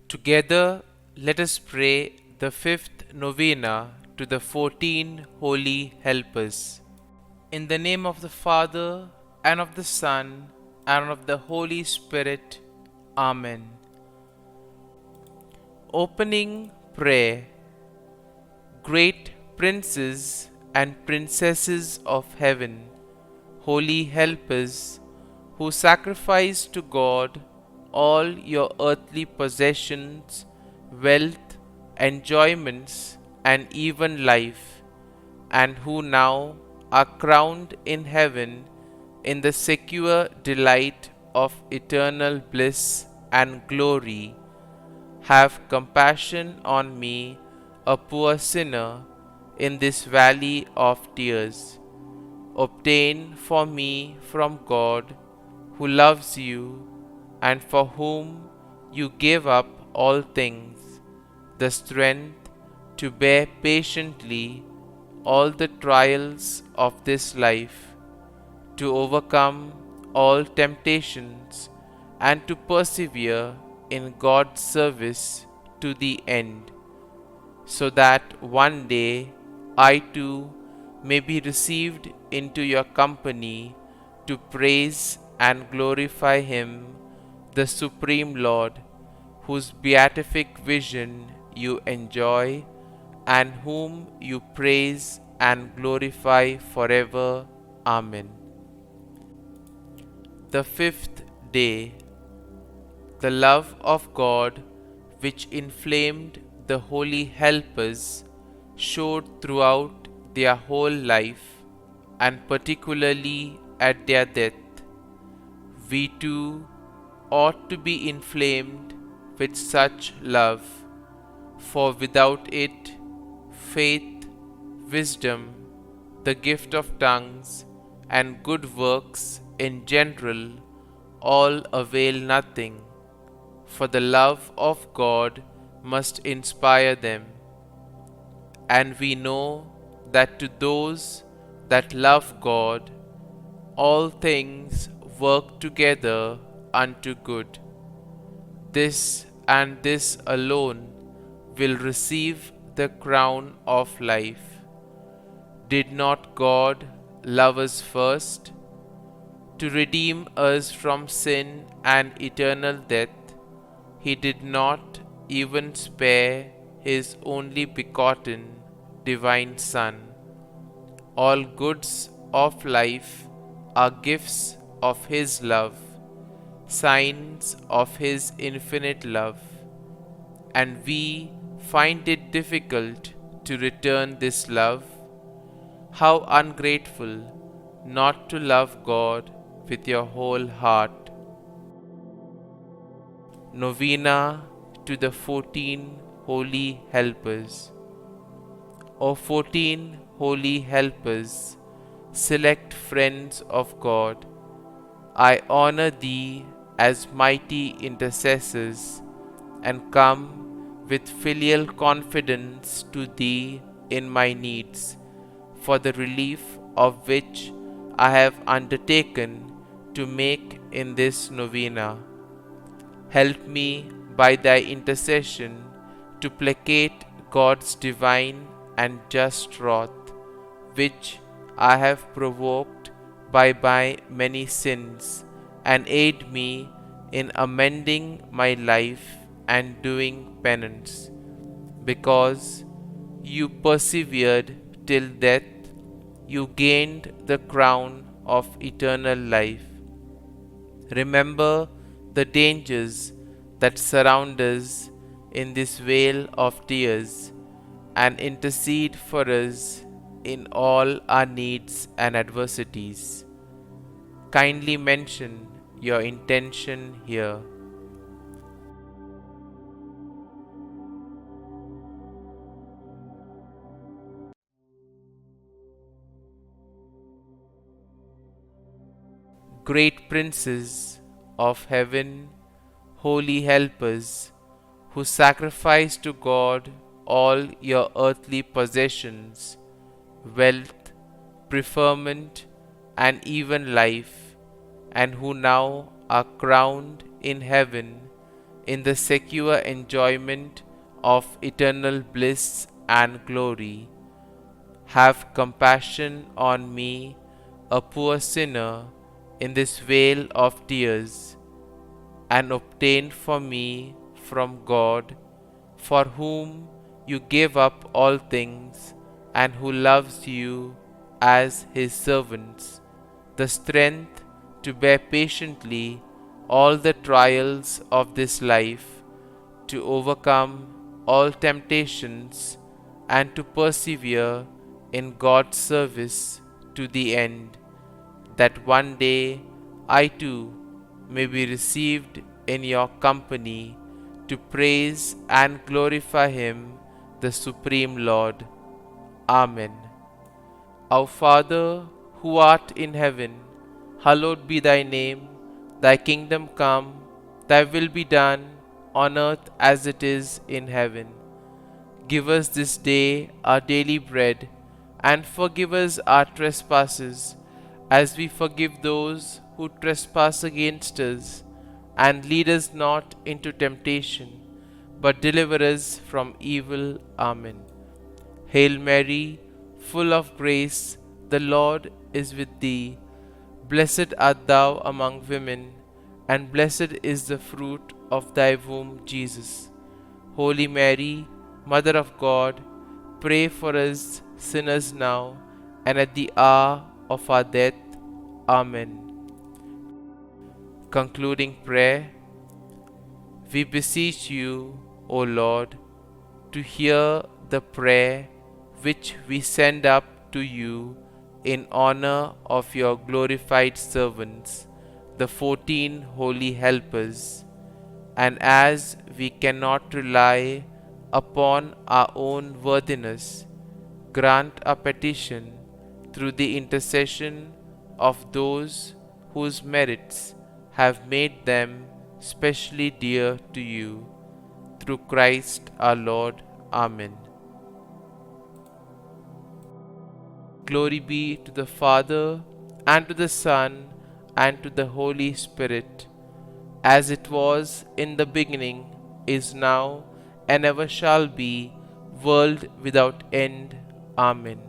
Together, let us pray the fifth novena to the 14 Holy Helpers. In the name of the Father, and of the Son, and of the Holy Spirit. Amen. Opening Prayer. Great princes and princesses of heaven, holy helpers, who sacrifice to God all your earthly possessions, wealth, enjoyments, and even life, and who now are crowned in heaven in the secure delight of eternal bliss and glory, have compassion on me, a poor sinner, in this valley of tears. Obtain for me from God, who loves you, and for whom you gave up all things, the strength to bear patiently all the trials of this life, to overcome all temptations, and to persevere in God's service to the end, so that one day I too may be received into your company to praise and glorify Him, the Supreme Lord, whose beatific vision you enjoy, and whom you praise and glorify forever. Amen. The fifth day. The love of God, which inflamed the holy helpers, showed throughout their whole life, and particularly at their death. We too ought to be inflamed with such love, for without it, faith, wisdom, the gift of tongues, and good works in general all avail nothing, for the love of God must inspire them. And we know that to those that love God, all things work together unto good. This and this alone will receive the crown of life. Did not God love us first? To redeem us from sin and eternal death, He did not even spare His only begotten divine Son. All goods of life are gifts of His love, signs of His infinite love, and we find it difficult to return this love. How ungrateful not to love God with your whole heart. Novena to the 14 Holy Helpers. O 14 Holy Helpers, select friends of God, I honor thee as mighty intercessors, and come with filial confidence to thee in my needs, for the relief of which I have undertaken to make in this novena. Help me by thy intercession to placate God's divine and just wrath, which I have provoked by my many sins, and aid me in amending my life and doing penance. Because you persevered till death, you gained the crown of eternal life. Remember the dangers that surround us in this vale of tears, and intercede for us in all our needs and adversities. Kindly mention your intention here. Great princes of heaven, holy helpers, who sacrifice to God all your earthly possessions, wealth, preferment, and even life, and who now are crowned in heaven in the secure enjoyment of eternal bliss and glory. Have compassion on me, a poor sinner, in this vale of tears, and obtain for me from God, for whom you gave up all things, and who loves you as his servants, the strength to bear patiently all the trials of this life, to overcome all temptations, and to persevere in God's service to the end, that one day I too may be received in your company to praise and glorify Him, the Supreme Lord. Amen. Our Father, who art in heaven, hallowed be thy name. Thy kingdom come, thy will be done, on earth as it is in heaven. Give us this day our daily bread, and forgive us our trespasses, as we forgive those who trespass against us. And lead us not into temptation, but deliver us from evil. Amen. Hail Mary, full of grace, the Lord is with thee. Blessed art thou among women, and blessed is the fruit of thy womb, Jesus. Holy Mary, Mother of God, pray for us sinners now and at the hour of our death. Amen. Concluding prayer. We beseech you, O Lord, to hear the prayer which we send up to you in honor of your glorified servants, the 14 holy helpers. And as we cannot rely upon our own worthiness, grant our petition through the intercession of those whose merits have made them specially dear to you. Through Christ our Lord. Amen. Glory be to the Father, and to the Son, and to the Holy Spirit, as it was in the beginning, is now, and ever shall be, world without end. Amen.